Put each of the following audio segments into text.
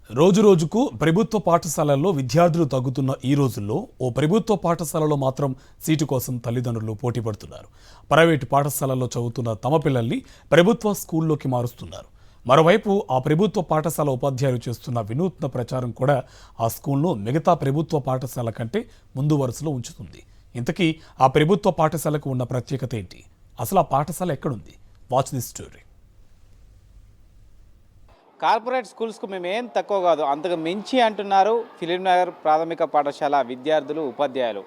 రోజురోజుకు ప్రభుత్వ పాఠశాలల్లో విద్యార్థులు తగ్గుతున్న ఈ రోజుల్లో ఓ ప్రభుత్వ పాఠశాలలో మాత్రం సీటు కోసం తల్లిదండ్రులు పోటీ పడుతున్నారు. ప్రైవేటు పాఠశాలల్లో చదువుతున్న తమ పిల్లల్ని ప్రభుత్వ స్కూల్లోకి మారుస్తున్నారు. మరోవైపు ఆ ప్రభుత్వ పాఠశాల ఉపాధ్యాయులు చేస్తున్న వినూత్న ప్రచారం కూడా ఆ స్కూల్ను మిగతా ప్రభుత్వ పాఠశాల కంటే ముందు వరుసలో ఉంచుతుంది. ఇంతకీ ఆ ప్రభుత్వ పాఠశాలకు ఉన్న ప్రత్యేకత ఏంటి? అసలు ఆ పాఠశాల ఎక్కడుంది? Watch this story. కార్పొరేట్ స్కూల్స్కు మేము ఏం తక్కువ కాదు, అంతకు మించి అంటున్నారు ఫిలింనగర్ ప్రాథమిక పాఠశాల విద్యార్థులు, ఉపాధ్యాయులు.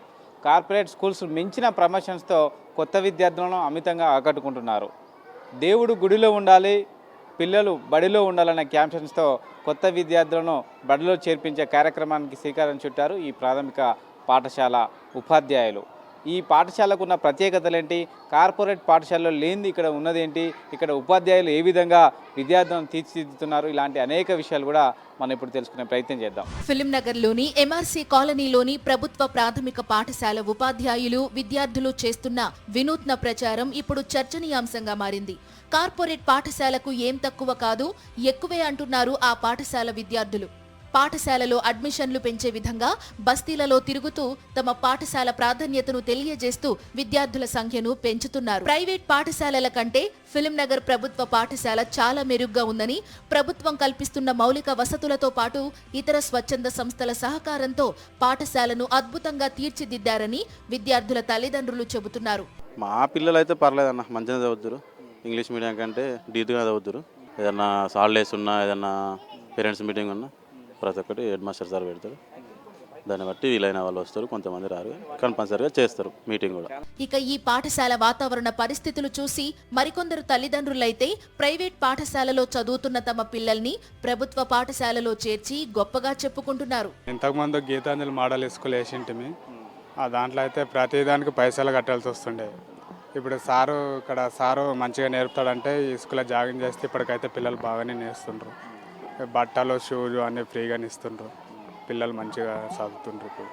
కార్పొరేట్ స్కూల్స్ మించిన ప్రమోషన్స్తో కొత్త విద్యార్థులను అమితంగా ఆకట్టుకుంటున్నారు. దేవుడు గుడిలో ఉండాలి, పిల్లలు బడిలో ఉండాలనే క్యాంపెయిన్స్తో కొత్త విద్యార్థులను బడిలో చేర్పించే కార్యక్రమానికి శ్రీకారం చుట్టారు ఈ ప్రాథమిక పాఠశాల ఉపాధ్యాయులు. ఈ పాఠశాలకు ఉన్న ప్రత్యేకతలు ఏంటి, కార్పొరేట్ పాఠశాలలో లేనిది ఇక్కడ ఉన్నదేంటి, ఇక్కడ ఉపాధ్యాయులు ఏ విధంగా విద్యార్థులను తీర్చిదిద్దుతున్నారు, ఇలాంటి అనేక విషయాలు కూడా మనం ఇప్పుడు తెలుసుకునే ప్రయత్నం చేద్దాం. ఫిలింనగర్లోని ఎంఆర్సీ కాలనీలోని ప్రభుత్వ ప్రాథమిక పాఠశాల ఉపాధ్యాయులు, విద్యార్థులు చేస్తున్న వినూత్న ప్రచారం ఇప్పుడు చర్చనీయాంశంగా మారింది. కార్పొరేట్ పాఠశాలకు ఏం తక్కువ కాదు, ఎక్కువే అంటున్నారు ఆ పాఠశాల విద్యార్థులు. పాఠశాలలో అడ్మిషన్లు పెంచే విధంగా బస్తీలలో తిరుగుతూ తమ పాఠశాల ప్రాధాన్యతను తెలియజేస్తూ విద్యార్థుల సంఖ్యను పెంచుతున్నారు. ప్రైవేట్ పాఠశాలల కంటే ఫిలింనగర్ ప్రభుత్వ పాఠశాల చాలా మెరుగ్గా ఉందని, ప్రభుత్వం కల్పిస్తున్న మౌలిక వసతులతో పాటు ఇతర స్వచ్ఛంద సంస్థల సహకారంతో పాఠశాలను అద్భుతంగా తీర్చిదిద్దారని విద్యార్థుల తల్లిదండ్రులు చెబుతున్నారు. మా పిల్లలు అయితే పర్లేదన్న, మంచిగా చదువుతారు. ఇంగ్లీష్ మీడియం కంటే డీట్గా చదువుతారు. ఏదన్నా హాలిడేస్ ఉన్నా, ఏదన్నా పేరెంట్స్ మీటింగ్ ఉన్నా ప్రతి ఒక్కటి హెడ్ మాస్టర్ సార్ పెడతారు. దాన్ని బట్టి వీలైన వాళ్ళు వస్తారు, కొంతమంది రారు, కంపల్సరీగా చేస్తారు మీటింగ్ కూడా. ఇక ఈ పాఠశాల వాతావరణ పరిస్థితులు చూసి మరికొందరు తల్లిదండ్రులైతే ప్రైవేట్ పాఠశాలలో చదువుతున్న తమ పిల్లల్ని ప్రభుత్వ పాఠశాలలో చేర్చి గొప్పగా చెప్పుకుంటున్నారు. ఇంతకుముందు గీతాంజలి మోడల్ స్కూల్ వేసింటిమి, ఆ దాంట్లో అయితే ప్రతిదానికి పైసలు కట్టాల్సి వస్తుండే. ఇప్పుడు సారు మంచిగా నేర్పుతాడంటే ఈ స్కూల్లో జాగిన్ చేస్తే ఇప్పటికైతే పిల్లలు బాగానే నేర్చుతుండ్రు. బట్టలు, షూలు అన్నీ ఫ్రీగానే ఇస్తుండ్రు. పిల్లలు మంచిగా చదువుతుండ్రు. ఇప్పుడు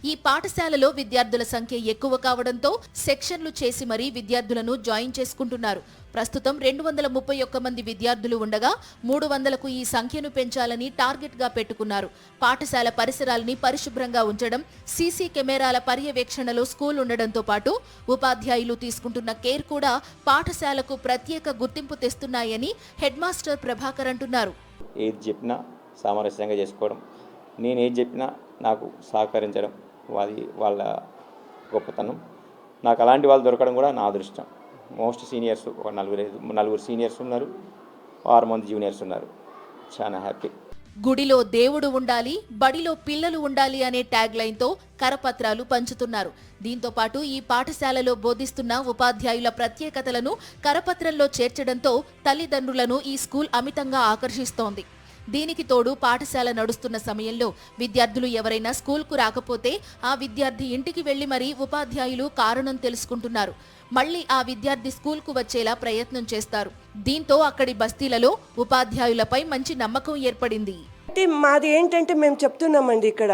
ఈ పాఠశాలలో విద్యార్థుల సంఖ్య ఎక్కువ కావడంతో సెక్షన్లు చేసి మరీ విద్యార్థులను జాయిన్ చేసుకుంటున్నారు. ప్రస్తుతం 231 మంది విద్యార్థులు ఉండగా 300కు ఈ సంఖ్యను పెంచాలని టార్గెట్ గా పెట్టుకున్నారు. పాఠశాల పరిసరాలని పరిశుభ్రంగా ఉంచడం, సీసీ కెమెరాల పర్యవేక్షణలో స్కూల్ ఉండడంతో పాటు ఉపాధ్యాయులు తీసుకుంటున్న కేర్ కూడా పాఠశాలకు ప్రత్యేక గుర్తింపు తెస్తున్నాయని హెడ్ మాస్టర్ ప్రభాకర్ అంటున్నారు. ఏది చెప్పినా సామరస్యంగా చేసుకోవడం, నేను ఏది చెప్పినా నాకు సహకరించడం వాళ్ళ గొప్పతనం. నాకు అలాంటి వాళ్ళు దొరకడం కూడా నా అదృష్టం. మోస్ట్ సీనియర్స్ ఒక నలుగురు సీనియర్స్ ఉన్నారు, 6 మంది జూనియర్స్ ఉన్నారు. చాలా హ్యాపీ. గుడిలో దేవుడు ఉండాలి, బడిలో పిల్లలు ఉండాలి అనే ట్యాగ్ లైన్తో కరపత్రాలు పంచుతున్నారు. దీంతో పాటు ఈ పాఠశాలలో బోధిస్తున్న ఉపాధ్యాయుల ప్రత్యేకతలను కరపత్రంలో చేర్చడంతో తల్లిదండ్రులను ఈ స్కూల్ అమితంగా ఆకర్షిస్తోంది. దీనికి తోడు పాఠశాల నడుస్తున్న సమయంలో విద్యార్థులు ఎవరైనా స్కూల్కు రాకపోతే ఆ విద్యార్థి ఇంటికి వెళ్లి మరీ ఉపాధ్యాయులు కారణం తెలుసుకుంటున్నారు. మళ్లీ ఆ విద్యార్థి స్కూల్కు వచ్చేలా ప్రయత్నం చేస్తారు. దీంతో అక్కడి బస్తీలలో ఉపాధ్యాయులపై మంచి నమ్మకం ఏర్పడింది. మాది ఏంటంటే మేము చెప్తున్నామండి ఇక్కడ,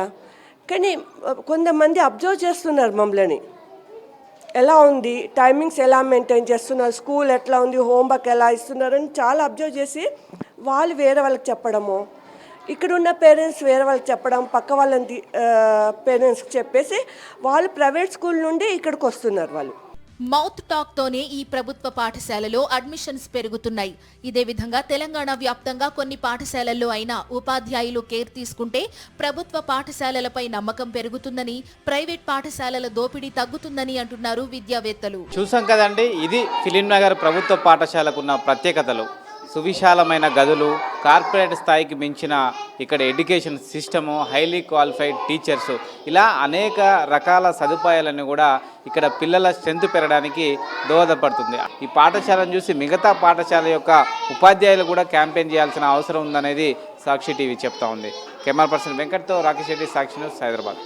కానీ కొంతమంది అబ్జర్వ్ చేస్తున్నారు మమ్మల్ని. ఎలా ఉంది, టైమింగ్స్ ఎలా మెయింటైన్ చేస్తున్నారు, స్కూల్ ఎట్లా ఉంది, హోంవర్క్ ఎలా ఇస్తున్నారు అని చాలా అబ్జర్వ్ చేసి వాళ్ళు వేరే వాళ్ళకి చెప్పడము, ఇక్కడ ఉన్న పేరెంట్స్ వేరే వాళ్ళకి చెప్పడం, పక్క వాళ్ళని పేరెంట్స్కి చెప్పేసి వాళ్ళు ప్రైవేట్ స్కూల్ నుండి ఇక్కడికి వస్తున్నారు. వాళ్ళు మౌత్ టాక్ తోనే ఈ ప్రభుత్వ పాఠశాలలో అడ్మిషన్స్ పెరుగుతున్నాయి. ఇదే విధంగా తెలంగాణ వ్యాప్తంగా కొన్ని పాఠశాలల్లో అయినా ఉపాధ్యాయులు కేర్ తీసుకుంటే ప్రభుత్వ పాఠశాలలపై నమ్మకం పెరుగుతుందని, ప్రైవేట్ పాఠశాలల దోపిడీ తగ్గుతుందని అంటున్నారు విద్యావేత్తలు. చూసాం కదండి, ఇది ఫిలింనగర్ ప్రభుత్వ పాఠశాలకున్న ప్రత్యేకతలు. సువిశాలమైన గదులు, కార్పొరేట్ స్థాయికి మించిన ఇక్కడ education system, highly qualified teachers, ఇలా అనేక రకాల సదుపాయాలను కూడా ఇక్కడ పిల్లల స్ట్రెంత్ పెరగడానికి దోహదపడుతుంది. ఈ పాఠశాలను చూసి మిగతా పాఠశాల యొక్క ఉపాధ్యాయులు కూడా క్యాంపెయిన్ చేయాల్సిన అవసరం ఉందనేది సాక్షి టీవీ చెప్తా ఉంది. కెమెరా పర్సన్ వెంకట్తో రాకేష్ రెడ్డి, సాక్షి న్యూస్, హైదరాబాద్.